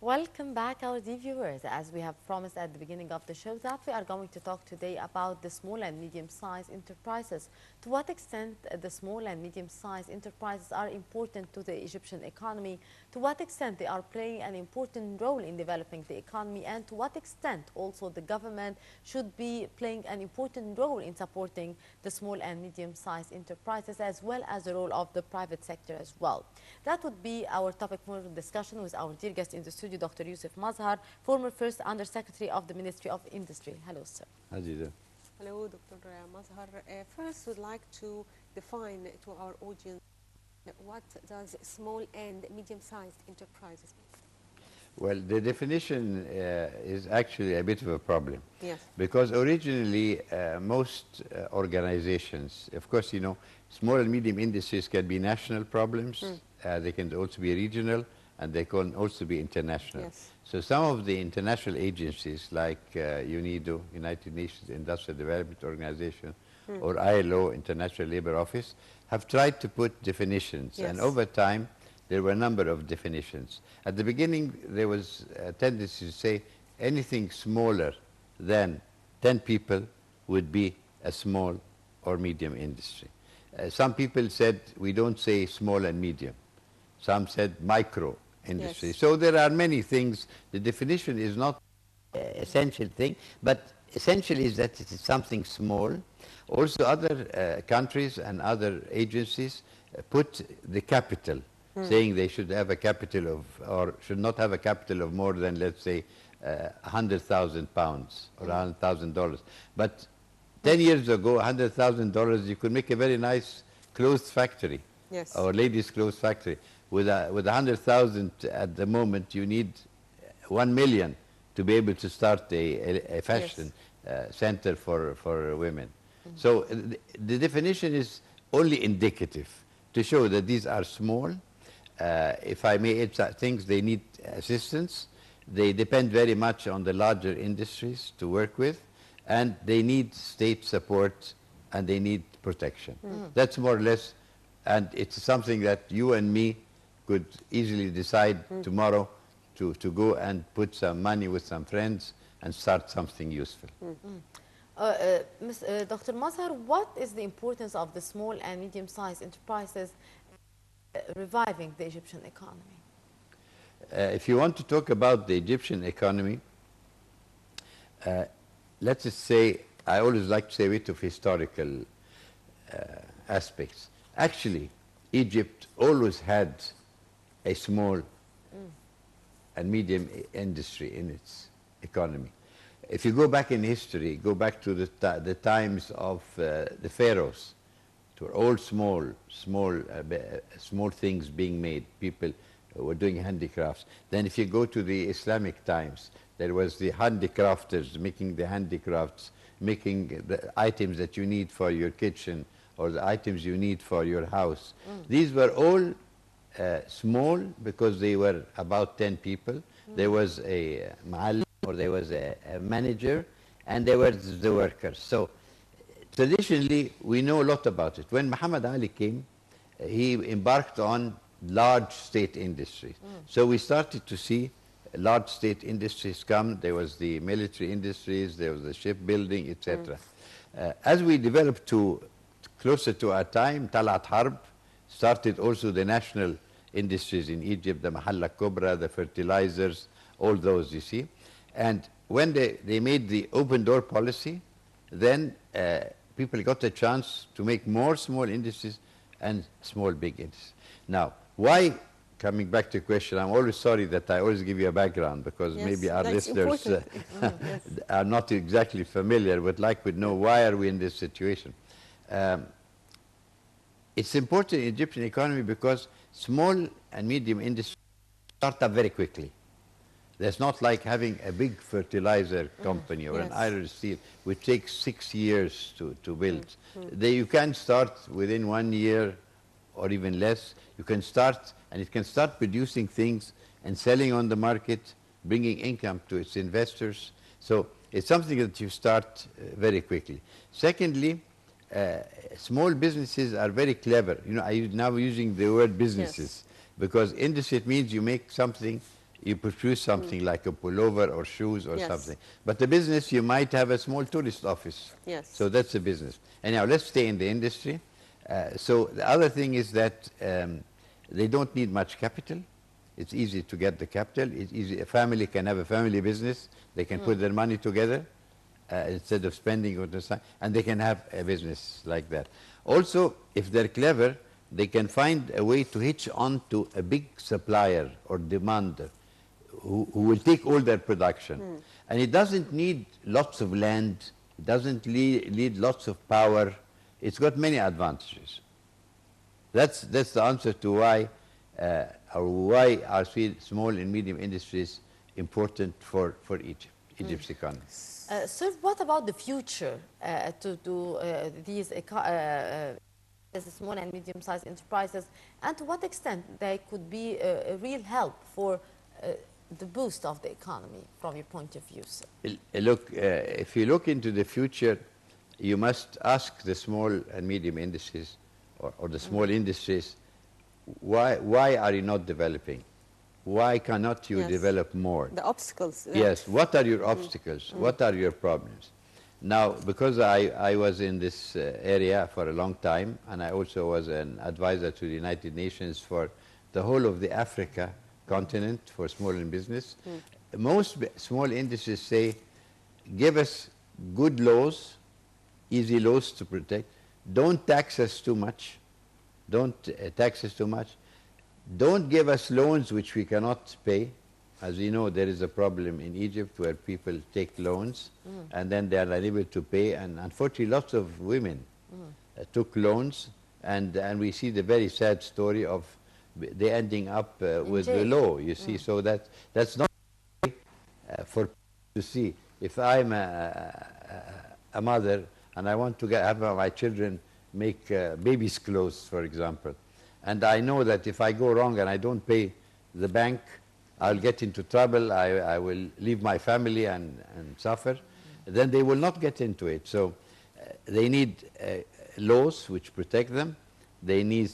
Welcome back, our dear viewers. As we have promised at the beginning of the show, that we are going to talk today about the small and medium-sized enterprises. To what extent the small and medium-sized enterprises are important to the Egyptian economy, to what extent they are playing an important role in developing the economy, and to what extent also the government should be playing an important role in supporting the small and medium-sized enterprises, as well as the role of the private sector as well. That would be our topic for discussion with our dear guest in the studio, Dr. Yusef Mazher, former First Undersecretary of the Ministry of Industry. Hello, sir. How do you do? Hello, Dr. Mazher. First, we'd like to define to our audience what does small and medium-sized enterprises mean? Well, the definition is actually a bit of a problem. Yes. Because originally, most organizations, of course, you know, small and medium industries can be national problems. They can also be regional, and they can also be international. Yes. So some of the international agencies like UNIDO, United Nations Industrial Development Organization, or ILO, International Labour Office, have tried to put definitions. Yes. And over time, there were a number of definitions. At the beginning, there was a tendency to say anything smaller than 10 people would be a small or medium industry. Some people said we don't say small and medium. Some said micro industry. Yes. So there are many things. The definition is not essential thing, but essential is that it is something small. Also other countries and other agencies put the capital, saying they should have a capital of, or should not have a capital of more than, let's say, 100,000 pounds or $100,000. But 10 years ago, $100,000, you could make a very nice clothes factory. Yes. Or ladies' clothes factory. With 100,000 at the moment, you need 1 million to be able to start a fashion center for women. So the definition is only indicative to show that these are small. If I may add things, they need assistance. They depend very much on the larger industries to work with, and they need state support, and they need protection. That's more or less, and it's something that you and me could easily decide tomorrow to go and put some money with some friends and start something useful. Dr. Mazher, what is the importance of the small and medium-sized enterprises reviving the Egyptian economy? If you want to talk about the Egyptian economy, let's just say, I always like to say a bit of historical aspects. Actually, Egypt always had a small and medium industry in its economy. If you go back in history, go back to the times of the pharaohs, it were all small things being made. People were doing handicrafts. Then if you go to the Islamic times, there was the handicrafters making the handicrafts, making the items that you need for your kitchen or the items you need for your house. These were all small because they were about 10 people. There was a ma'allim, or there was a manager, and there were the workers. So traditionally, we know a lot about it. When Muhammad Ali came, he embarked on large state industries. So we started to see large state industries come. There was the military industries, there was the shipbuilding, etc. As we developed to closer to our time, Talat Harb started also the national industries in Egypt, the Mahalla Kubra, the fertilizers, all those, you see. And when they made the open door policy, then people got a chance to make more small industries and small big industries. Now, why, coming back to the question, I'm always sorry that I always give you a background, because maybe our listeners are not exactly familiar, but would know why are we in this situation. It's important in Egyptian economy because small and medium industries start up very quickly. That's not like having a big fertilizer company or an iron steel, which takes 6 years to build. You can start within 1 year or even less. You can start, and it can start producing things and selling on the market, bringing income to its investors. So it's something that you start very quickly. Secondly, small businesses are very clever. You know, I'm now using the word businesses because industry, it means you make something, You produce something like a pullover or shoes or Yes. something. But the business, you might have a small tourist office. Yes. So that's a business. Anyhow, let's stay in the industry. So the other thing is that they don't need much capital. It's easy to get the capital. It's easy. A family can have a family business. They can put their money together instead of spending on the side, and they can have a business like that. Also, if they're clever, they can find a way to hitch on to a big supplier or demander who will take all their production. And it doesn't need lots of land. It doesn't need lots of power. It's got many advantages. That's the answer to why are small and medium industries important for Egypt, Egypt's economy. Sir, what about the future these small and medium-sized enterprises, and to what extent they could be a real help for the boost of the economy from your point of view, sir? Look, if you look into the future, you must ask the small and medium industries or the small industries, why are you not developing? Why cannot you develop more? The obstacles. Yes, what are your obstacles? What are your problems? Now, because I was in this area for a long time, and I also was an advisor to the United Nations for the whole of the Africa continent for small and business, most small industries say, give us good laws, easy laws to protect. Don't tax us too much. Don't tax us too much. Don't give us loans which we cannot pay. As you know, there is a problem in Egypt where people take loans and then they are unable to pay. And unfortunately, lots of women took loans, and we see the very sad story of they ending up with the law, you see. So that's not for people to see. If I'm a mother and I want to have my children make babies' clothes, for example, and I know that if I go wrong and I don't pay the bank, I'll get into trouble, I will leave my family and suffer, then they will not get into it. So they need laws which protect them. They need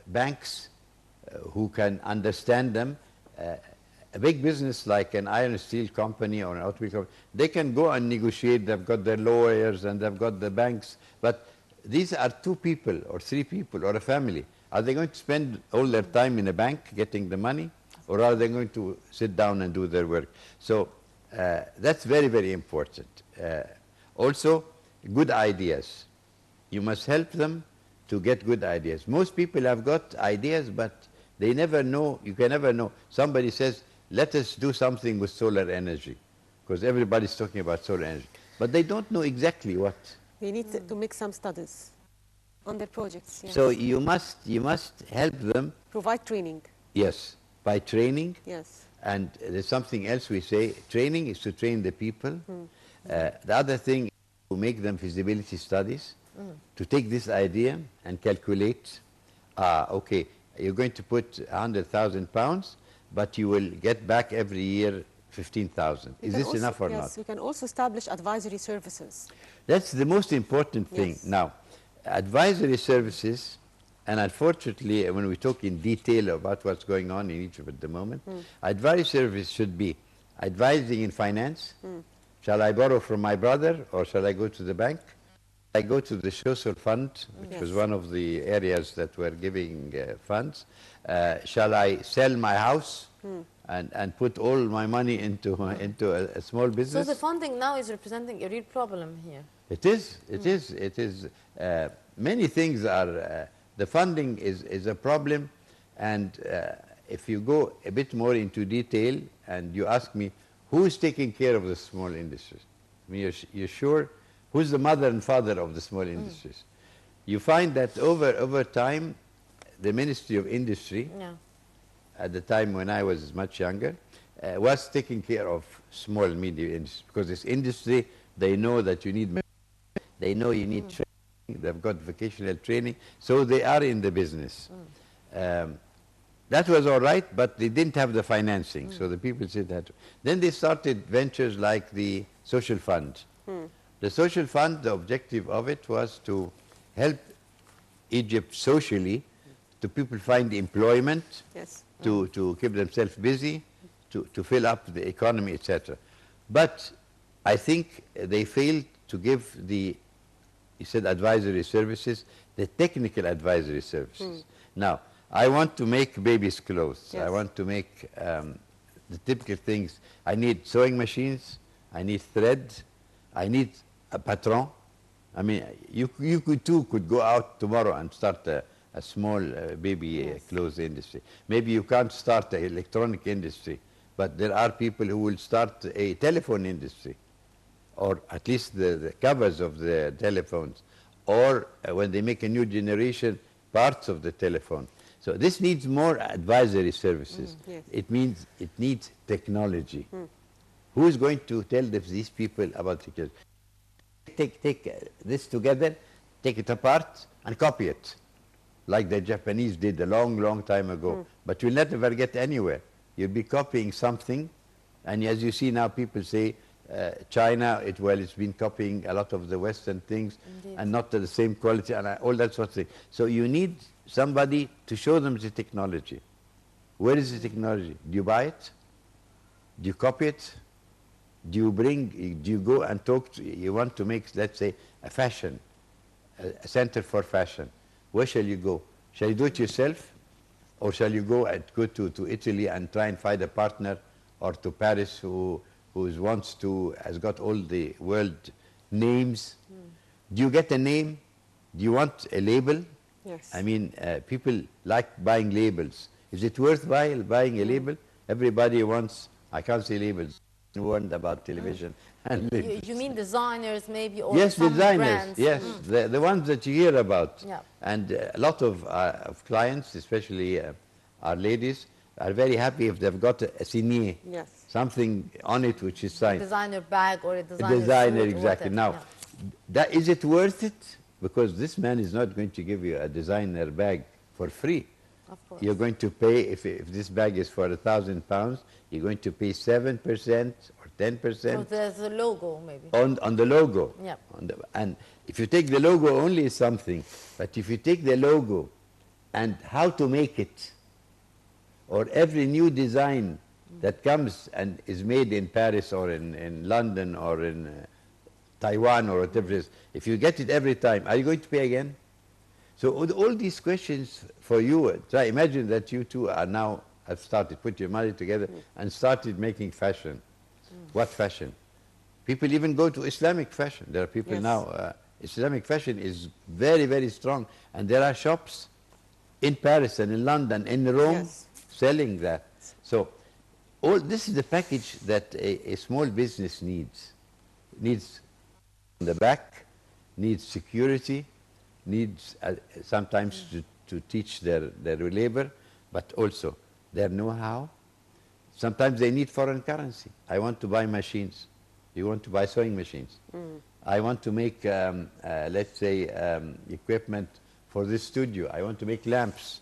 banks who can understand them. A big business like an iron and steel company or an automobile company, they can go and negotiate. They've got their lawyers and they've got the banks. But these are two people or three people or a family. Are they going to spend all their time in a bank getting the money, or are they going to sit down and do their work? So that's very, very important. Also, good ideas. You must help them to get good ideas. Most people have got ideas, but they never know. You can never know. Somebody says, let us do something with solar energy, because everybody's talking about solar energy. But they don't know exactly what. They need to make some studies on their projects. Yes. So you must help them. Provide training. Yes, by training. Yes. And there's something else we say, training is to train the people. The other thing is to make them feasibility studies, to take this idea and calculate, okay, you're going to put 100,000 pounds, but you will get back every year 15,000. Is this enough or not? Yes, we can also establish advisory services. That's the most important thing. Yes. Now, advisory services, and unfortunately, when we talk in detail about what's going on in Egypt at the moment, advisory service should be advising in finance. Shall I borrow from my brother, or shall I go to the bank? I go to the social fund, which was one of the areas that were giving funds. Shall I sell my house and put all my money into a small business? So the funding now is representing a real problem here. It is. It is. It is. Many things are. The funding is a problem, and if you go a bit more into detail and you ask me, who is taking care of the small industries? I mean, you're sure? Who's the mother and father of the small industries? You find that over time, the Ministry of Industry, at the time when I was much younger, was taking care of small and medium industry, because this industry, they know that you need, they know you need training, they've got vocational training, so they are in the business. That was all right, but they didn't have the financing, so the people said that. Then they started ventures like the social fund. The social fund, the objective of it was to help Egypt socially, to people find employment, to keep themselves busy, to fill up the economy, etc. But I think they failed to give the, you said advisory services, the technical advisory services. Now, I want to make babies' clothes. Yes. I want to make the typical things. I need sewing machines. I need thread. I need a patron. I mean, you could go out tomorrow and start a small baby clothes industry. Maybe you can't start an electronic industry, but there are people who will start a telephone industry, or at least the covers of the telephones, or when they make a new generation, parts of the telephone. So this needs more advisory services. Yes. It needs technology. Who is going to tell these people about technology? Take this together, take it apart, and copy it, like the Japanese did a long time ago. But you'll never get anywhere. You'll be copying something, and as you see now, people say China, it's been copying a lot of the Western things, Indeed. and not to the same quality, and all that sort of thing. So you need somebody to show them the technology. Where is the technology? Do you buy it? Do you copy it? Do you go and talk to, you want to make, let's say, a fashion, a center for fashion. Where shall you go? Shall you do it yourself? Or shall you go to Italy and try and find a partner, or to Paris who has got all the world names? Do you get a name? Do you want a label? Yes. I mean, people like buying labels. Is it worthwhile buying a label? Everybody wants, I can't say labels, warned about television. And You mean designers maybe, or yes, some designers, brands? yes, the ones that you hear about. Yeah. And a lot of clients, especially our ladies, are very happy if they've got a signé, Yes. something on it which is A signed. designer bag or a A designer designer, suit or exactly. whatever. Now, is it worth it? Because this man is not going to give you a designer bag for free. Of course. You're going to pay, if this bag is for £1,000, you're going to pay 7% or 10%. So there's a logo maybe. On the logo. Yeah. And if you take the logo only is something, but if you take the logo and how to make it, or every new design that comes and is made in Paris or in London or in Taiwan or whatever it is, if you get it every time, are you going to pay again? So all these questions for you, try imagine that you two are now have started, put your money together and started making fashion. What fashion? People even go to Islamic fashion. There are people Yes. now, Islamic fashion is very, very strong. And there are shops in Paris and in London, in Rome, Yes. selling that. So all this is the package that a small business needs. Needs on the back, needs security, needs sometimes to teach their labor, but also their know-how. Sometimes they need foreign currency. I want to buy machines. You want to buy sewing machines. I want to make, let's say, equipment for this studio. I want to make lamps.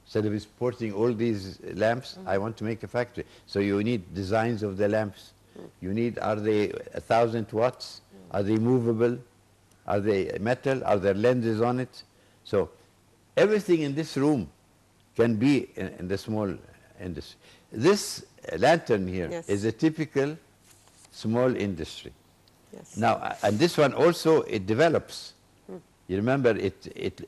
Instead of exporting all these lamps, I want to make a factory. So you need designs of the lamps. You need, are they 1,000 watts? Are they movable? Are they metal? Are there lenses on it? So everything in this room can be in the small industry. This lantern here Yes. is a typical small industry. Yes. Now, and this one also, it develops. You remember,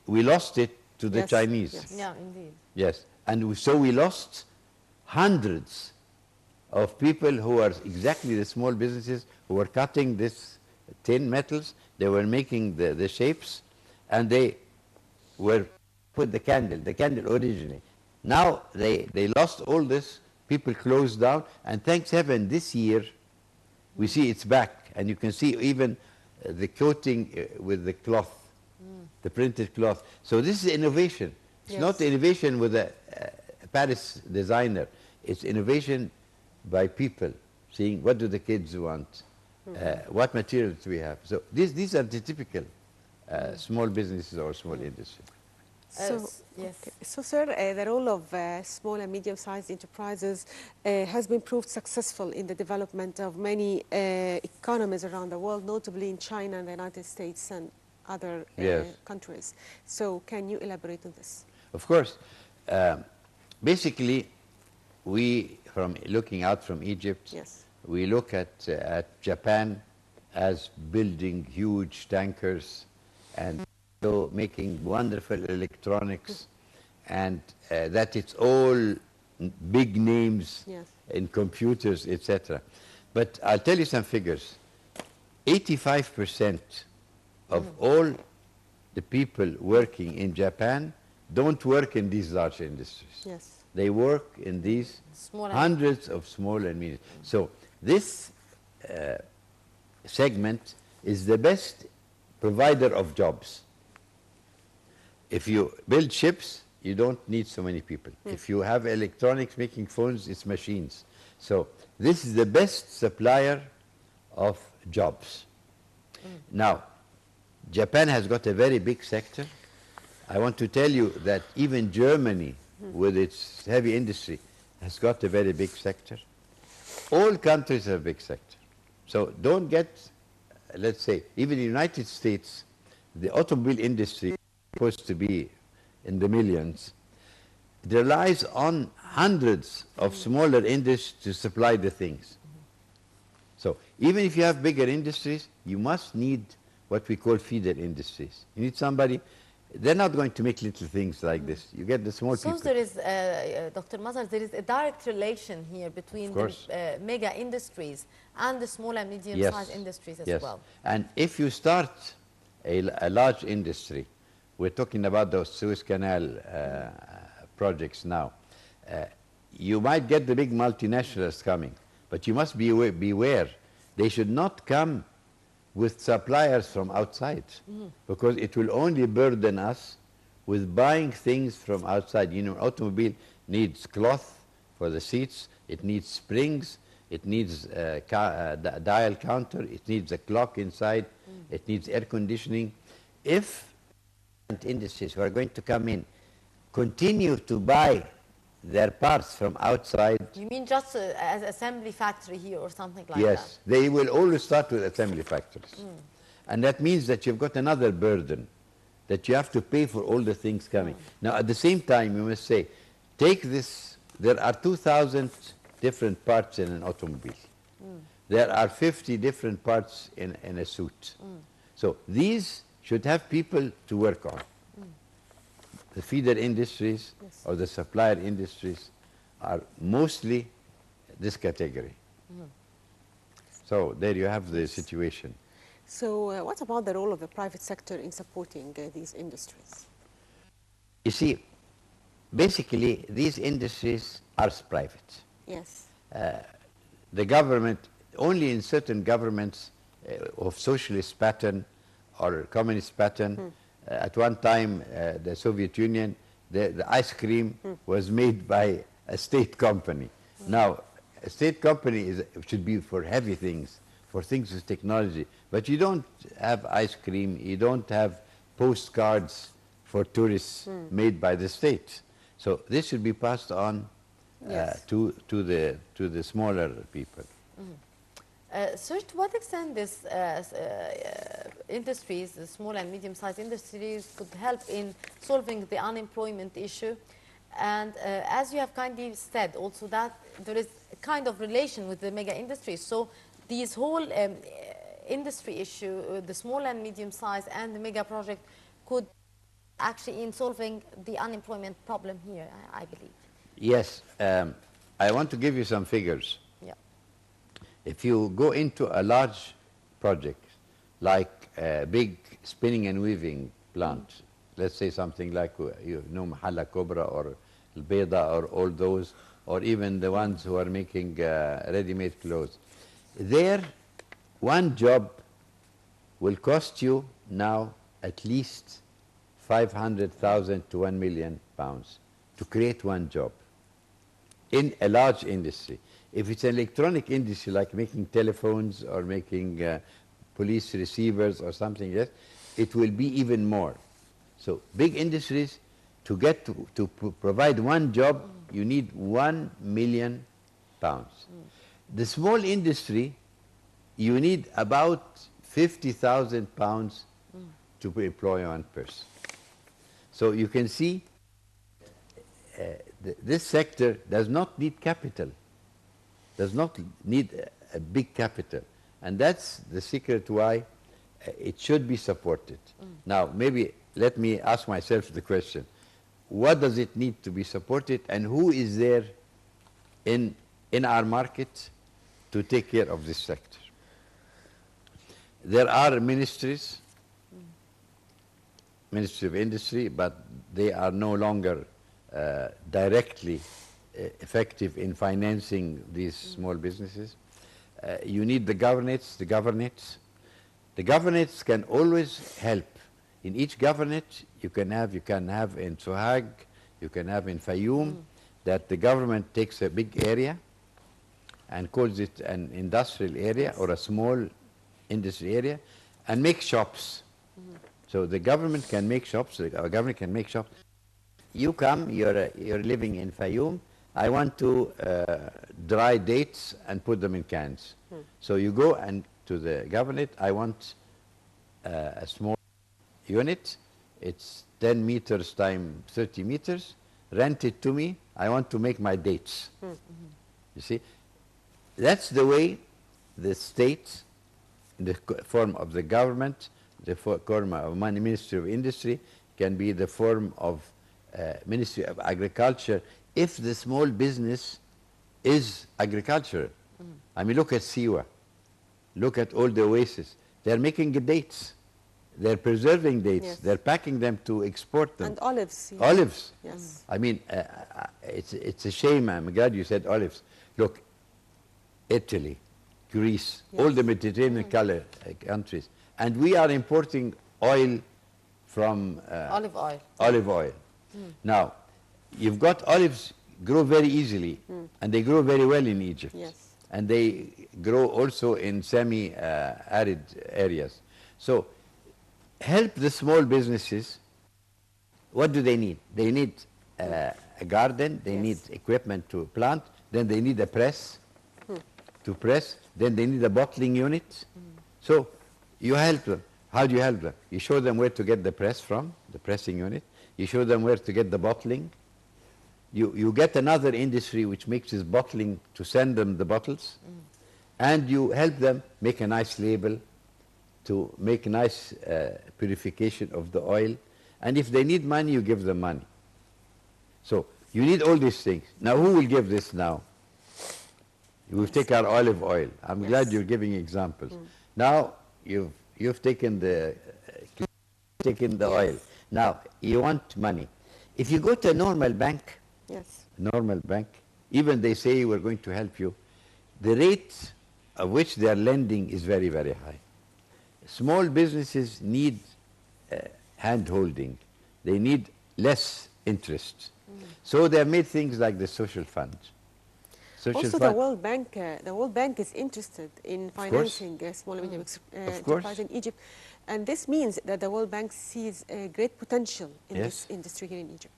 we lost it to the Yes, Chinese. yes. Yeah, indeed. Yes, and so we lost hundreds of people who are exactly the small businesses who were cutting this tin metals. They were making the shapes, and they were put the candle originally. Now they lost all this. People closed down, and thanks heaven, this year we see it's back, and you can see even the coating with the cloth, the printed cloth. So this is innovation. It's Yes. not innovation with a Paris designer. It's innovation by people, seeing what do the kids want, what materials do we have. So these are the typical small businesses or small industry. So, yes. okay. So, sir, the role of small and medium-sized enterprises has been proved successful in the development of many economies around the world, notably in China and the United States and other Yes. countries. So, can you elaborate on this? Of course. Basically, we, from looking out from Egypt, Yes. we look at Japan as building huge tankers and so making wonderful electronics, and that it's all big names Yes. in computers, etc. But I'll tell you some figures. 85% of all the people working in Japan don't work in these large industries. Yes. They work in these Small and hundreds of small and medium. So this segment is the best provider of jobs. If you build ships, you don't need so many people. If you have electronics making phones, it's machines. So this is the best supplier of jobs. Now, Japan has got a very big sector. I want to tell you that even Germany, with its heavy industry, has got a very big sector. All countries have a big sector. So don't get, let's say, even the United States, the automobile industry is supposed to be in the millions. It relies on hundreds of smaller industries to supply the things. So even if you have bigger industries, you must need what we call feeder industries. You need somebody. They're not going to make little things like this. You get the small people. So there is, Dr. Mazher, there is a direct relation here between the mega industries and the small and medium-sized industries as well. And if you start a large industry, we're talking about those Suez Canal projects now, you might get the big multinationals coming, but you must beware. They should not come with suppliers from outside, because it will only burden us with buying things from outside. You know, automobile needs cloth for the seats, it needs springs, it needs a dial counter, it needs a clock inside, it needs air conditioning. If industries who are going to come in continue to buy their parts from outside. You mean just as assembly factory here or something like that? Yes, they will always start with assembly factories. And that means that you've got another burden, that you have to pay for all the things coming. Now, at the same time, you must say, take this, there are 2,000 different parts in an automobile. There are 50 different parts in a suit. So these should have people to work on. The feeder industries or the supplier industries are mostly this category. So there you have the situation. So what about the role of the private sector in supporting these industries? You see, basically these industries are private. Yes. The government, only in certain governments of socialist pattern or communist pattern, at one time, the Soviet Union, the ice cream was made by a state company. Now, a state company should be for heavy things, for things with technology. But you don't have ice cream, you don't have postcards for tourists made by the state. So this should be passed on to the smaller people. Sir, to what extent this industries, the small and medium-sized industries, could help in solving the unemployment issue? And as you have kindly said, also that there is a kind of relation with the mega industries. So these whole industry issue, the small and medium-sized and the mega project could actually in solving the unemployment problem here, I believe. Yes, I want to give you some figures. If you go into a large project, like a big spinning and weaving plant, let's say something like, you know, Mahalla Cobra or Yebda or all those, or even the ones who are making ready-made clothes, there, one job will cost you now at least 500,000 to 1 million pounds to create one job in a large industry. If it's an electronic industry like making telephones or making police receivers or something else, it will be even more. So big industries, to get to provide one job, you need 1 million pounds. The small industry, you need about 50,000 pounds to employ one person. So you can see this sector does not need capital, does not need a big capital. And that's the secret why it should be supported. Now, maybe let me ask myself the question, what does it need to be supported, and who is there in our market to take care of this sector? There are ministries, Ministry of Industry, but they are no longer directly effective in financing these small businesses. You need the governates. The governates can always help. In each governorate, you can have in Sohag, you can have in Fayoum, that the government takes a big area and calls it an industrial area or a small industry area and make shops. So the government can make shops, our government can make shops. You come, you're living in Fayoum, I want to dry dates and put them in cans. So you go and to the governorate, I want a small unit, it's 10 meters times 30 meters, rent it to me, I want to make my dates. You see, that's the way the state, in the form of the government, the form of Ministry of Industry, can be the form of Ministry of Agriculture, if the small business is agricultural. I mean, look at Siwa, look at all the oases. They're making dates, they're preserving dates, they're packing them to export them. And olives. Yes. Olives. Yes. I mean, it's a shame, I'm glad you said olives. Look, Italy, Greece, all the Mediterranean countries. And we are importing oil from... olive oil. Olive oil. Now, you've got olives grow very easily, and they grow very well in Egypt. Yes. And they grow also in semi-arid areas. So, help the small businesses. What do they need? They need a garden, they need equipment to plant, then they need a press to press, then they need a bottling unit. So, you help them. How do you help them? You show them where to get the press from, the pressing unit. You show them where to get the bottling. You get another industry which makes this bottling to send them the bottles. And you help them make a nice label, to make a nice purification of the oil. And if they need money, you give them money. So you need all these things. Now, who will give this now? We'll take our olive oil. I'm glad you're giving examples. Now, you've taken the oil. Now, you want money. If you go to a normal bank, even they say we're going to help you, the rate of which they are lending is very, very high. Small businesses need hand-holding. They need less interest. So they have made things like the social fund. Also, the World Bank is interested in financing small and medium enterprise in Egypt. And this means that the World Bank sees a great potential in this industry here in Egypt.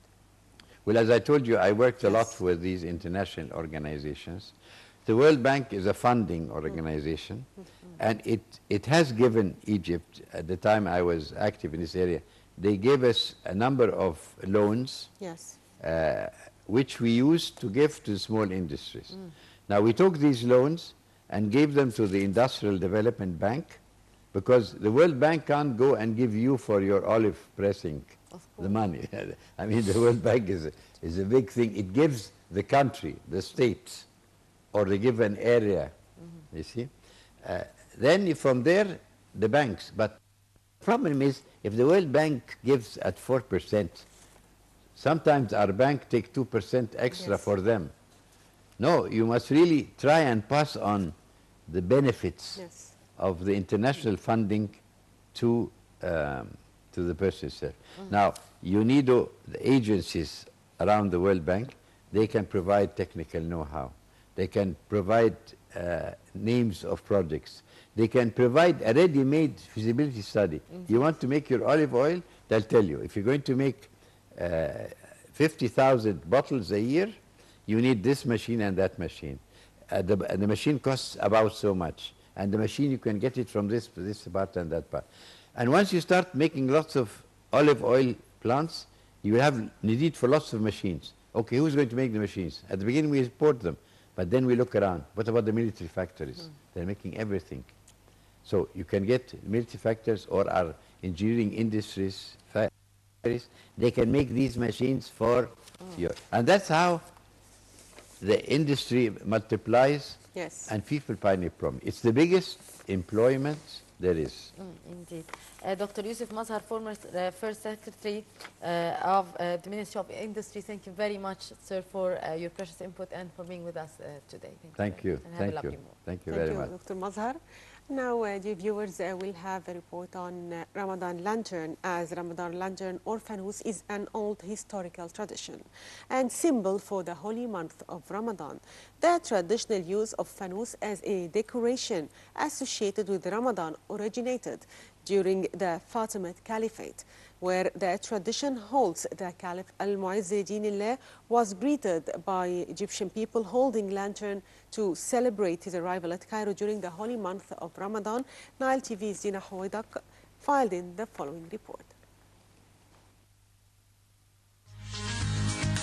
Well, as I told you, I worked a lot with these international organizations. The World Bank is a funding organization, and it has given Egypt, at the time I was active in this area, they gave us a number of loans, which we used to give to small industries. Now, we took these loans and gave them to the Industrial Development Bank, because the World Bank can't go and give you for your olive pressing the money. I mean, the World Bank is a big thing. It gives the country, the states, or they give an area, you see. Then from there, the banks. But the problem is, if the World Bank gives at 4%, sometimes our bank takes 2% extra for them. No, you must really try and pass on the benefits of the international funding to the person itself. Now, you need the agencies around the World Bank. They can provide technical know-how. They can provide names of projects. They can provide a ready-made feasibility study. You want to make your olive oil, they'll tell you. If you're going to make 50,000 bottles a year, you need this machine and that machine. The machine costs about so much. And the machine, you can get it from this part and that part. And once you start making lots of olive oil plants, you have need for lots of machines. Okay, who's going to make the machines? At the beginning we import them, but then we look around. What about the military factories? They're making everything. So you can get military factories or our engineering industries, factories, they can make these machines for you. And that's how the industry multiplies. Yes. And people find it problem. It's the biggest employment there is. Indeed. Dr. Yusef Mazher, former First Secretary of the Ministry of Industry, thank you very much, sir, for your precious input and for being with us today. Thank you. And have a lovely morning. Thank you very much. Dr. Mazher. Now, dear viewers, we'll have a report on Ramadan Lantern, as Ramadan Lantern or Fanus is an old historical tradition and symbol for the holy month of Ramadan. The traditional use of Fanus as a decoration associated with Ramadan originated during the Fatimid Caliphate, where the tradition holds the Caliph Al-Mu'izz Dinillah was greeted by Egyptian people holding lantern to celebrate his arrival at Cairo during the holy month of Ramadan. Nile TV's Dina Hawidak filed in the following report.